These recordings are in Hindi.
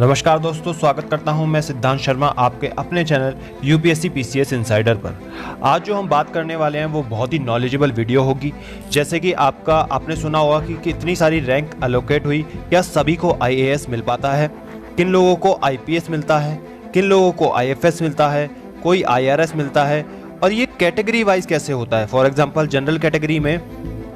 नमस्कार दोस्तों, स्वागत करता हूं मैं सिद्धांत शर्मा आपके अपने चैनल यूपीएससी पीसीएस इनसाइडर पर। आज जो हम बात करने वाले हैं वो बहुत ही नॉलेजेबल वीडियो होगी। जैसे कि आपने सुना होगा कि कितनी सारी रैंक अलोकेट हुई, क्या सभी को आईएएस मिल पाता है, किन लोगों को आईपीएस मिलता है, किन लोगों को आईएफएस मिलता है, कोई आईआरएस मिलता है, और ये कैटेगरी वाइज कैसे होता है। फॉर एग्जाम्पल जनरल कैटेगरी में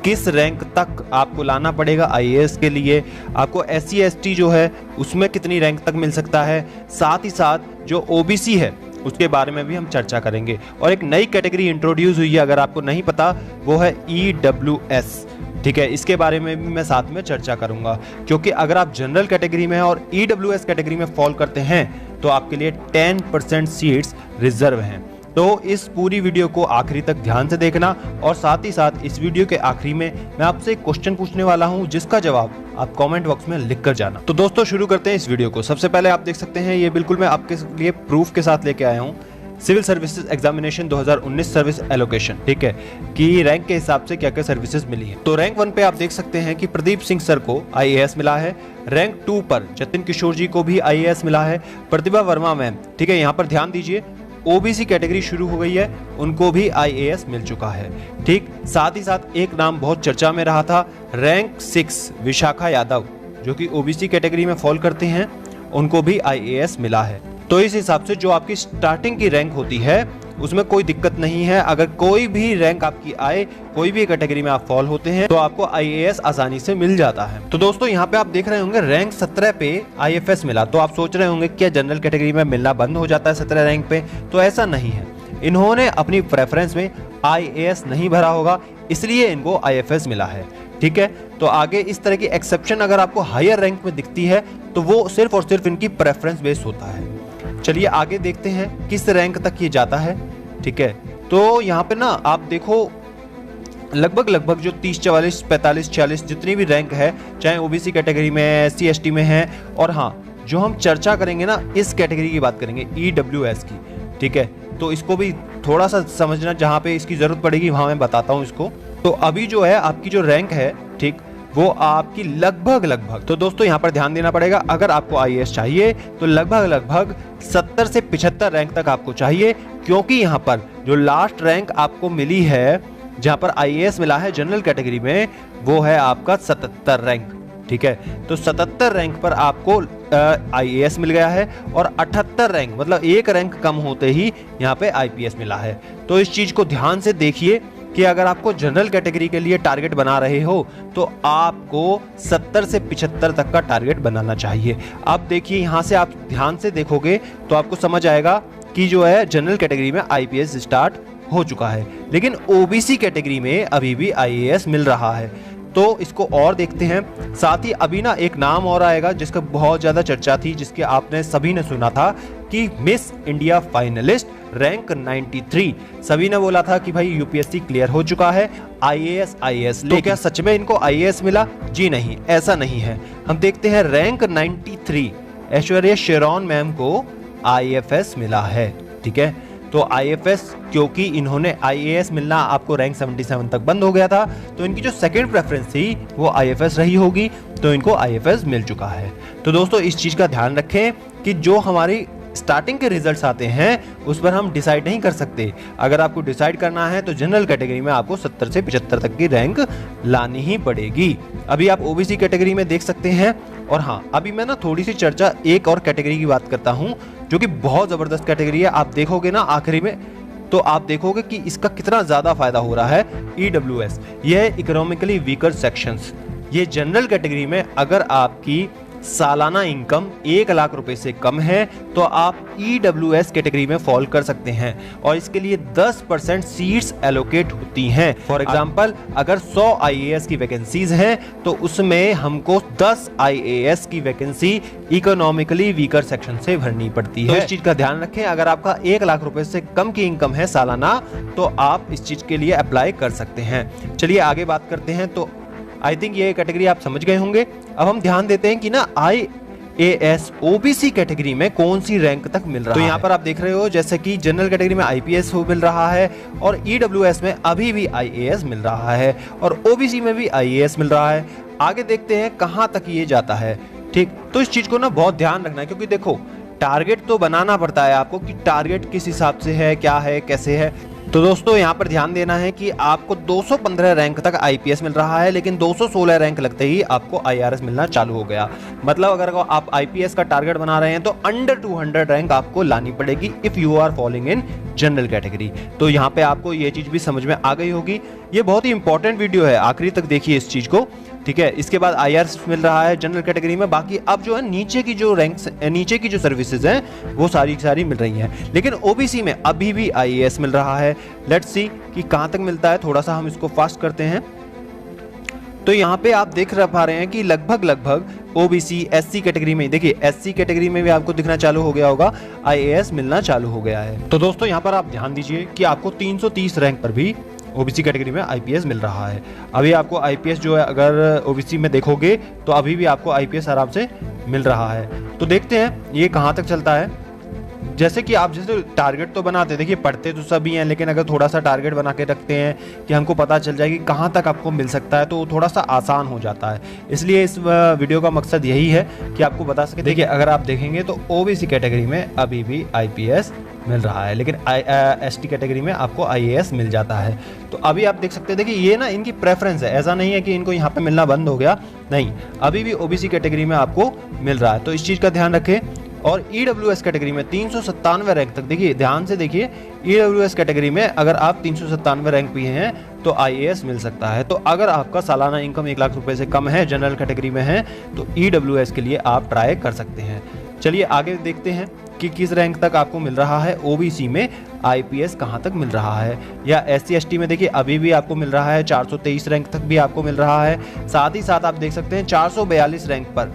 किस रैंक तक आपको लाना पड़ेगा आईएएस के लिए, आपको एससी एसटी जो है उसमें कितनी रैंक तक मिल सकता है, साथ ही साथ जो ओबीसी है उसके बारे में भी हम चर्चा करेंगे। और एक नई कैटेगरी इंट्रोड्यूस हुई है, अगर आपको नहीं पता, वो है ईडब्ल्यूएस। ठीक है, इसके बारे में भी मैं साथ में चर्चा करूंगा, क्योंकि अगर आप जनरल कैटेगरी में और ईडब्ल्यूएस कैटेगरी में फॉल करते हैं तो आपके लिए 10% सीट्स रिजर्व हैं। तो इस पूरी वीडियो को आखिरी तक ध्यान से देखना, और साथ ही साथ इस वीडियो के आखिरी में मैं आपसे एक क्वेश्चन पूछने वाला हूं जिसका जवाब आप कमेंट बॉक्स में लिख कर जाना। तो दोस्तों शुरू करते हैं इस वीडियो को। सबसे पहले आप देख सकते हैं, ये बिल्कुल मैं आपके लिए प्रूफ के साथ लेके आया हूँ, civil services examination 2019 service allocation, ठीक है, कि रैंक के हिसाब से क्या क्या सर्विसेज मिली है। तो रैंक 1 पे आप देख सकते हैं कि प्रदीप सिंह सर को आईएएस मिला है। रैंक 2 पर जतिन किशोर जी को भी आईएएस मिला है। प्रतिभा वर्मा मैम, ठीक है, यहाँ पर ध्यान दीजिए, ओबीसी कैटेगरी शुरू हो गई है, उनको भी आईएएस मिल चुका है। ठीक, साथ ही साथ एक नाम बहुत चर्चा में रहा था, रैंक 6 विशाखा यादव, जो कि ओबीसी कैटेगरी में फॉल करते हैं, उनको भी आईएएस मिला है। तो इस हिसाब से जो आपकी स्टार्टिंग की रैंक होती है उसमें कोई दिक्कत नहीं है। अगर कोई भी रैंक आपकी आए, कोई भी कैटेगरी में आप फॉल होते हैं, तो आपको आईएएस आसानी से मिल जाता है। तो दोस्तों यहाँ पे आप देख रहे होंगे रैंक 17 पे आईएफएस मिला। तो आप सोच रहे होंगे क्या जनरल कैटेगरी में मिलना बंद हो जाता है 17 रैंक पे? तो ऐसा नहीं है, इन्होंने अपनी प्रेफरेंस में आईएएस नहीं भरा होगा, इसलिए इनको आईएफएस मिला है। ठीक है, तो आगे इस तरह की एक्सेप्शन अगर आपको हायर रैंक में दिखती है तो वो सिर्फ और सिर्फ इनकी प्रेफरेंस बेस्ड होता है। चलिए आगे देखते हैं किस रैंक तक ये जाता है। ठीक है, तो यहाँ पे ना आप देखो लगभग जो 30, 44, 45, 46 जितनी भी रैंक है, चाहे ओबीसी कैटेगरी में, एससी एसटी में है, और हाँ जो हम चर्चा करेंगे ना इस कैटेगरी की बात करेंगे ईडब्ल्यूएस की। ठीक है, तो इसको भी थोड़ा सा समझना, जहाँ पे इसकी जरूरत पड़ेगी वहाँ मैं बताता हूँ इसको। तो अभी जो है आपकी जो रैंक है, ठीक, वो आपकी लगभग, तो दोस्तों यहाँ पर ध्यान देना पड़ेगा, अगर आपको आईएएस चाहिए तो लगभग 70 से 75 रैंक तक आपको चाहिए, क्योंकि यहाँ पर जो लास्ट रैंक आपको मिली है, जहाँ पर आईएएस मिला है जनरल कैटेगरी में, वो है आपका 77 रैंक। ठीक है, तो 77 रैंक पर आपको आईएएस मिल गया है, और 78 रैंक मतलब एक रैंक कम होते ही यहाँ पे आईपीएस मिला है। तो इस चीज को ध्यान से देखिए कि अगर आपको जनरल कैटेगरी के लिए टारगेट बना रहे हो तो आपको 70 से 75 तक का टारगेट बनाना चाहिए। अब देखिए यहाँ से आप ध्यान से देखोगे तो आपको समझ आएगा कि जो है जनरल कैटेगरी में आईपीएस स्टार्ट हो चुका है, लेकिन ओबीसी कैटेगरी में अभी भी आईएएस मिल रहा है। तो इसको और देखते हैं। साथ ही अभी ना एक नाम और आएगा जिसका बहुत ज्यादा चर्चा थी, जिसके आपने सभी ने सुना था कि मिस इंडिया फाइनलिस्ट रैंक 93। सभी ने बोला था कि भाई यूपीएससी क्लियर हो चुका है, आईएएस। तो क्या सच में इनको आईएएस मिला? जी नहीं, ऐसा नहीं है। हम देखते हैं रैंक 93 ऐश्वर्या शेरॉन मैम को आईएफएस मिला है। ठीक है, तो आईएफएस, क्योंकि इन्होंने आईएएस मिलना आपको रैंक 77 तक बंद हो गया था, तो इनकी जो सेकंड प्रेफरेंस थी वो आईएफएस रही होगी, तो इनको आईएफएस मिल चुका है। तो दोस्तों इस चीज का ध्यान रखें कि जो हमारी स्टार्टिंग के रिजल्ट्स आते हैं उस पर हम डिसाइड नहीं कर सकते। अगर आपको डिसाइड करना है तो जनरल कैटेगरी में आपको 70 से 75 तक की रैंक लानी ही पड़ेगी। अभी आप ओबीसी कैटेगरी में देख सकते हैं। और हाँ, अभी मैं ना थोड़ी सी चर्चा एक और कैटेगरी की बात करता हूँ जो कि बहुत जबरदस्त कैटेगरी है। आप देखोगे ना आखिरी में तो आप देखोगे कि इसका कितना ज्यादा फायदा हो रहा है। ईडब्ल्यूएस, यह है इकोनॉमिकली वीकर सेक्शंस। ये जनरल कैटेगरी में अगर आपकी सालाना इनकम 1 लाख रुपए से कम है तो आप ईडब्ल्यूएस कैटेगरी में फॉल कर सकते हैं, और इसके लिए 10% सीट्स एलोकेट होती हैं। फॉर एग्जांपल, अगर 100 आईएएस की वैकेंसीज हैं तो उसमें हमको 10 आईएएस की वैकेंसी इकोनॉमिकली वीकर सेक्शन से भरनी पड़ती है। तो इस चीज का ध्यान रखें, अगर आपका 1 लाख रुपए से कम की इनकम है सालाना तो आप इस चीज के लिए अप्लाई कर सकते हैं। चलिए आगे बात करते हैं। तो आई थिंक ये कैटेगरी आप समझ गए होंगे। अब हम ध्यान देते हैं कि ना आईएएस ओबीसी कैटेगरी में कौन सी रैंक तक मिल रहा है। तो यहाँ पर आप देख रहे हो जैसे कि जनरल कैटेगरी में आईपीएस मिल रहा है, और ईडब्ल्यूएस में अभी भी आईएएस मिल रहा है, और ओबीसी में भी आईएएस मिल रहा है। आगे देखते हैं कहां तक ये जाता है। ठीक, तो इस चीज को ना बहुत ध्यान रखना है, क्योंकि देखो टारगेट तो बनाना पड़ता है आपको कि टारगेट किस हिसाब से है, क्या है, कैसे है। तो दोस्तों यहाँ पर ध्यान देना है कि आपको 215 रैंक तक आईपीएस मिल रहा है, लेकिन 216 रैंक लगते ही आपको आईआरएस मिलना चालू हो गया। मतलब अगर आप आईपीएस का टारगेट बना रहे हैं तो अंडर 200 रैंक आपको लानी पड़ेगी if you are following in general category. तो यहाँ पे आपको ये चीज भी समझ में आ गई होगी। ये बहुत ही इंपॉर्टेंट वीडियो है, आखिरी तक देखिए इस चीज को, ठीक है। इसके बाद आईआरएस मिल रहा है जनरल कैटेगरी में। बाकी अब जो है नीचे की जो रैंक्स, नीचे की जो सर्विसेज हैं वो सारी सारी मिल रही हैं, लेकिन ओबीसी में अभी भी आईएएस मिल रहा है। लेट्स सी कि कहां तक मिलता है। थोड़ा सा हम इसको फास्ट करते हैं। तो यहाँ पे आप देख पा रहे हैं कि लगभग ओबीसी एससी कैटेगरी में, देखिए एससी कैटेगरी में भी आपको दिखना चालू हो गया होगा, आईएएस मिलना चालू हो गया है। तो दोस्तों यहाँ पर आप ध्यान दीजिए कि आपको 330 रैंक पर भी ओबीसी कैटेगरी में आईपीएस मिल रहा है। अभी आपको आईपीएस जो है अगर ओबीसी में देखोगे तो अभी भी आपको आईपीएस आराम से मिल रहा है। तो देखते हैं ये कहाँ तक चलता है। जैसे कि आप जैसे टारगेट तो बनाते, देखिए पढ़ते तो सभी हैं, लेकिन अगर थोड़ा सा टारगेट बना के रखते हैं कि हमको पता चल जाए कि कहाँ तक आपको मिल सकता है, तो थोड़ा सा आसान हो जाता है। इसलिए इस वीडियो का मकसद यही है कि आपको बता सके। देखिए अगर आप देखेंगे तो ओबीसी कैटेगरी में अभी भी आईपीएस मिल रहा है, लेकिन एसटी कैटेगरी में आपको आईएएस मिल जाता है। तो अभी आप देख सकते हैं, देखिए ये ना इनकी प्रेफरेंस है, ऐसा नहीं है कि इनको यहाँ पे मिलना बंद हो गया, नहीं, अभी भी ओबीसी कैटेगरी में आपको मिल रहा है। तो इस चीज़ का ध्यान रखें। और ईडब्ल्यूएस कैटेगरी में 397 रैंक तक, देखिए ध्यान से देखिए, ईडब्ल्यूएस कैटेगरी में अगर आप 397 रैंक भी हैं तो आईएएस मिल सकता है। तो अगर आपका सालाना इनकम 1 लाख रुपए से कम है, जनरल कैटेगरी में है, तो ईडब्ल्यूएस के लिए आप ट्राई कर सकते हैं। चलिए आगे देखते हैं कि किस रैंक तक आपको मिल रहा है। ओबीसी में आईपीएस कहां तक मिल रहा है, या एससी एसटी में देखिए अभी भी आपको मिल रहा है 423 रैंक तक भी आपको मिल रहा है। साथ ही साथ आप देख सकते हैं 442 रैंक पर,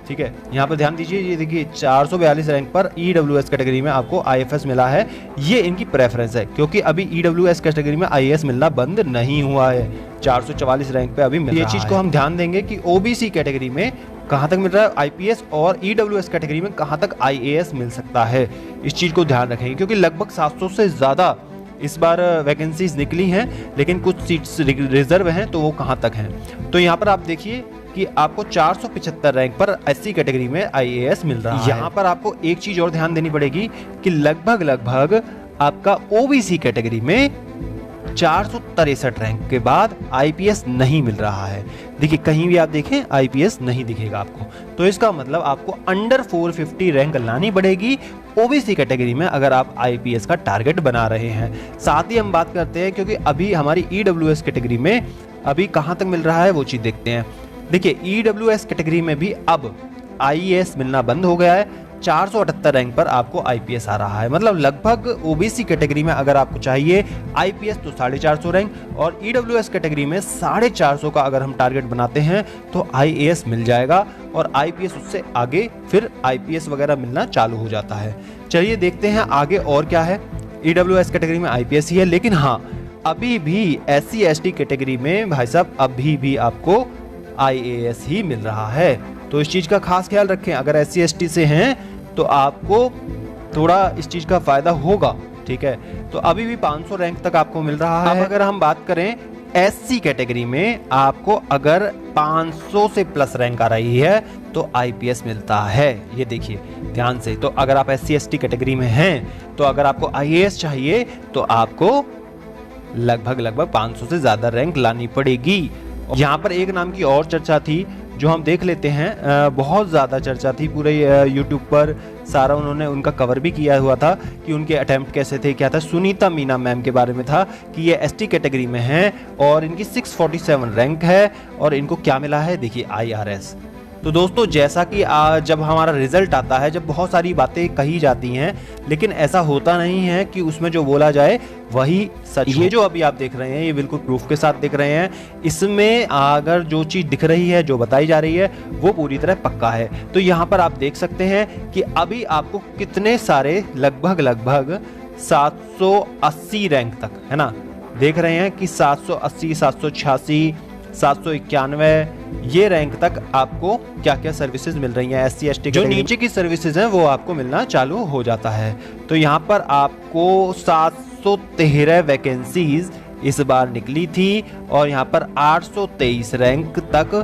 ठीक है, यहाँ पर ध्यान दीजिए, ये देखिए 442 रैंक पर ईडब्ल्यूएस कैटेगरी में आपको आईएफएस मिला है। ये इनकी प्रेफरेंस है, क्योंकि अभी ईडब्ल्यूएस कैटेगरी में आईएएस मिलना बंद नहीं हुआ है, 444 रैंक पे अभी मिल रहा है। ये चीज को हम ध्यान देंगे कि ओबीसी कैटेगरी में कहां तक मिल रहा है आईपीएस, और ईडब्ल्यूएस कैटेगरी में कहां तक आईएएस मिल सकता है। इस चीज को ध्यान रखेंगे, क्योंकि लगभग 700 से ज्यादा इस बार वैकेंसीज निकली हैं, लेकिन कुछ सीट्स रिजर्व हैं, तो वो कहां तक हैं। तो यहाँ पर आप देखिए कि आपको 475 रैंक पर एससी कैटेगरी में आईएएस मिल रहा है। यहाँ पर आपको एक चीज और ध्यान देनी पड़ेगी कि लगभग आपका ओबीसी कैटेगरी में 463 रैंक के बाद आईपीएस नहीं मिल रहा है। देखिए कहीं भी आप देखें आईपीएस नहीं दिखेगा आपको, तो इसका मतलब आपको अंडर 450 रैंक लानी पड़ेगी ओबीसी कैटेगरी में अगर आप आईपीएस का टारगेट बना रहे हैं। साथ ही हम बात करते हैं, क्योंकि अभी हमारी ईडब्ल्यूएस कैटेगरी में अभी कहां तक मिल रहा है वो चीज देखते हैं। देखिए ईडब्ल्यूएस कैटेगरी में भी अब आईएएस मिलना बंद हो गया है, 478 रैंक पर आपको आईपीएस आ रहा है। मतलब लगभग ओबीसी कैटेगरी में अगर आपको चाहिए आईपीएस तो 450 रैंक, और ईडब्ल्यूएस कैटेगरी में 450 का अगर हम टारगेट बनाते हैं तो आईएएस मिल जाएगा, और आईपीएस उससे आगे फिर आईपीएस वगैरह मिलना चालू हो जाता है। चलिए देखते हैं आगे और क्या है। ईडब्ल्यूएस कैटेगरी में आईपीएस ही है, लेकिन हाँ अभी भी एससी एसटी कैटेगरी में भाई साहब अभी भी आपको आईएएस ही मिल रहा है। तो इस चीज का खास ख्याल रखें, अगर एससी एसटी से हैं तो आपको थोड़ा इस चीज का फायदा होगा, ठीक है। तो अभी भी 500 रैंक तक आपको मिल रहा है। अगर हम बात करें एससी कैटेगरी में, आपको अगर 500 से प्लस रैंक आ रही है तो आईपीएस मिलता है। ये देखिए ध्यान से, तो अगर आप एससी एसटी कैटेगरी में हैं तो अगर आपको आईएएस चाहिए तो आपको लगभग 500 से ज्यादा रैंक लानी पड़ेगी। यहाँ पर एक नाम की और चर्चा थी जो हम देख लेते हैं, बहुत ज़्यादा चर्चा थी पूरे यूट्यूब पर, सारा उन्होंने उनका कवर भी किया हुआ था कि उनके अटेम्प्ट कैसे थे, क्या था। सुनीता मीना मैम के बारे में था कि ये एसटी कैटेगरी में हैं और इनकी 647 रैंक है, और इनको क्या मिला है, देखिए आईआरएस। तो दोस्तों जैसा कि जब हमारा रिजल्ट आता है, जब बहुत सारी बातें कही जाती हैं, लेकिन ऐसा होता नहीं है कि उसमें जो बोला जाए वही सच। ये जो अभी आप देख रहे हैं ये बिल्कुल प्रूफ के साथ दिख रहे हैं। इसमें अगर जो चीज़ दिख रही है, जो बताई जा रही है, वो पूरी तरह पक्का है। तो यहाँ पर आप देख सकते हैं कि अभी आपको कितने सारे लगभग 780 रैंक तक, है ना, देख रहे हैं कि 780, 786, 791 ये रैंक तक आपको क्या क्या सर्विसेज मिल रही हैं। एससी एसटी जो नीचे की सर्विसेज हैं वो आपको मिलना चालू हो जाता है। तो यहाँ पर आपको 713 वैकेंसीज इस बार निकली थी, और यहाँ पर 823 रैंक तक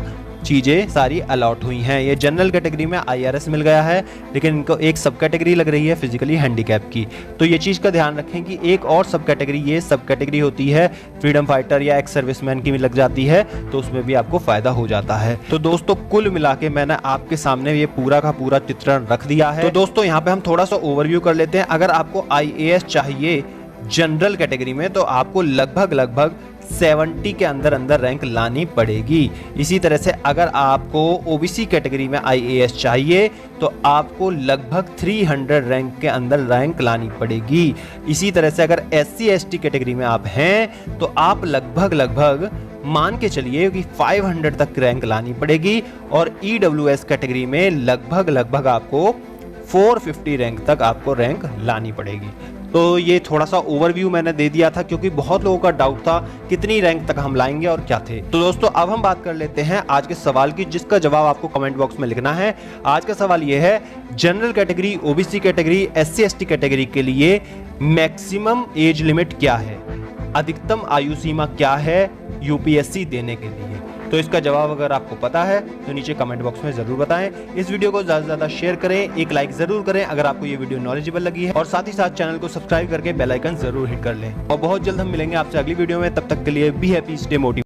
चीज़ें सारी अलॉट हुई हैं। ये जनरल कैटेगरी में IRS मिल गया है, लेकिन इनको एक सब कैटेगरी लग रही है फिजिकली हैंडीकैप की। तो ये चीज़ का ध्यान रखें कि एक और सब कैटेगरी, ये सब कैटेगरी होती है फ्रीडम फाइटर या एक्स सर्विसमैन की भी लग जाती है, तो उसमें भी आपको फ़ायदा हो जाता है। तो दोस्तों कुल मिला के मैंने आपके सामने ये पूरा का पूरा चित्रण रख दिया है। तो दोस्तों यहाँ पे हम थोड़ा सा ओवरव्यू कर लेते हैं। अगर आपको IAS चाहिए जनरल कैटेगरी में तो आपको लगभग 70 के अंदर रैंक लानी पड़ेगी। इसी तरह से अगर आपको OBC कैटेगरी में IAS चाहिए तो आपको लगभग 300 रैंक के अंदर रैंक लानी पड़ेगी। इसी तरह से अगर SC ST कैटेगरी में आप हैं तो आप लगभग मान के चलिए कि 500 तक रैंक लानी पड़ेगी, और EWS कैटेगरी में लगभग आपको 450 रैंक तक आपको रैंक लानी पड़ेगी। तो ये थोड़ा सा ओवरव्यू मैंने दे दिया था, क्योंकि बहुत लोगों का डाउट था कितनी रैंक तक हम लाएंगे और क्या थे। तो दोस्तों अब हम बात कर लेते हैं आज के सवाल की, जिसका जवाब आपको कमेंट बॉक्स में लिखना है। आज का सवाल ये है, general category, OBC category, SC ST category के लिए मैक्सिमम एज लिमिट क्या है, अधिकतम आयु सीमा क्या है UPSC देने के लिए। तो इसका जवाब अगर आपको पता है तो नीचे कमेंट बॉक्स में जरूर बताएं। इस वीडियो को ज़्यादा से ज़्यादा शेयर करें, एक लाइक जरूर करें अगर आपको ये वीडियो नॉलेजेबल लगी है, और साथ ही साथ चैनल को सब्सक्राइब करके बेल आइकन जरूर हिट कर लें। और बहुत जल्द हम मिलेंगे आपसे अगली वीडियो में, तब तक के लिए बी हैप्पी, स्टे मोटिवेटेड।